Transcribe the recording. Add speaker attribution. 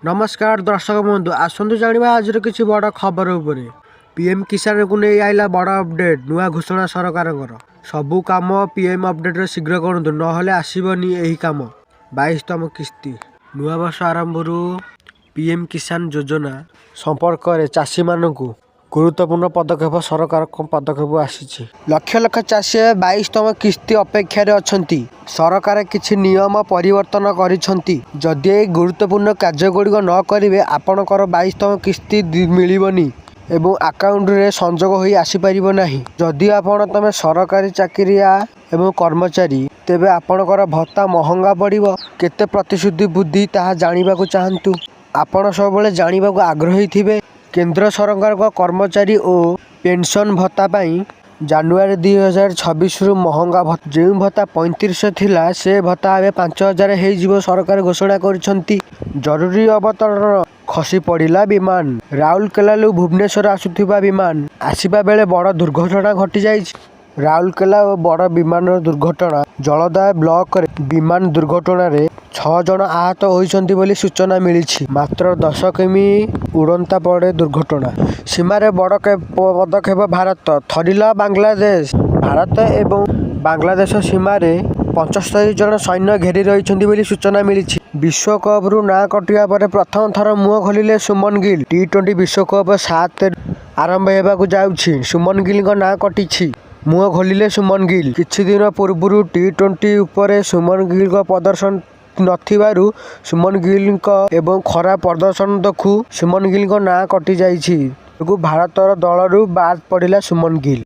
Speaker 1: नमस्कार दर्शक बंधु आसतु जाना आज किसी बड़ खबर उपर पीएम किसान को नहीं आइला बड़ अपडेट नुआ घोषणा सरकार सबू काम पीएम अपडेट शीघ्र करूँ ना आसबनी यही कम 22तम किस्ती नुआ वर्ष आरंभ पीएम किसान योजना संपर्क में चाषी मानू गुरुत्वपूर्ण पदक्षेप सरकार पदक्षेप आसी लक्ष लक्ष चाषी 22तम किस्ती अपेक्षार अच्छा सरकार किछि नियम परिवर्तन करिसेंती जदि ए गुरुत्वपूर्ण कार्यगुड़िक न करेंगे आपणकर 22तम किस्ती मिलबनी एवं अकाउंट रे संजोग होई आसीपर ना जदि आपण तमें सरकारी चाकरिया एवं कर्मचारी तेबे आपणकर भत्ता महंगा पड़िबो केते प्रतिश्रुति बुद्धि ताहा जानिबा को चाहंतु आपण सब जानिबा को आग्रही थिबे केंद्र सरकार को कर्मचारी और पेंशन भत्ता पाई जानुआरी 2026 रु महंगा भत्ता जो भत्ता 3500 थिला से भत्ता ए 5000 हो सरकार घोषणा करिसेंती जरूरी अवतरण खसी पड़ा विमान राउरकेला भुवनेश्वर आसुथिबा विमान आसिबा बेले बड़ दुर्घटना घटी जाइछि राउरकेला और बड़ विमान दुर्घटना जलदाय ब्लॉक विमान दुर्घटना रे 6 जन आहत होइछंती बोली सूचना मिली मात्र 10 किमी उड़ंता पड़े दुर्घटना सीमार बड़ पदक्षेप भारत थरिला बांग्लादेश भारत एवं बांग्लादेश सीमार 75 जन सैन्य घेरी रही बोली सूचना मिली विश्वकप रु ना कटिया पर प्रथम थर मुह खोलिले सुमन गिल T20 विश्वकप 7 आरंभ होगा जाऊँगी सुमन गिल ना कटी मुह खोलिले सुमन गिल किछि दिन पूर्व T20 उपरे सुमन गिल प्रदर्शन नथिबारु सुमन गिल एवं खराब प्रदर्शन देखु सुमन गिल ना कटि जाइछि भारतर दलरू बाद पड़िला सुमन गिल।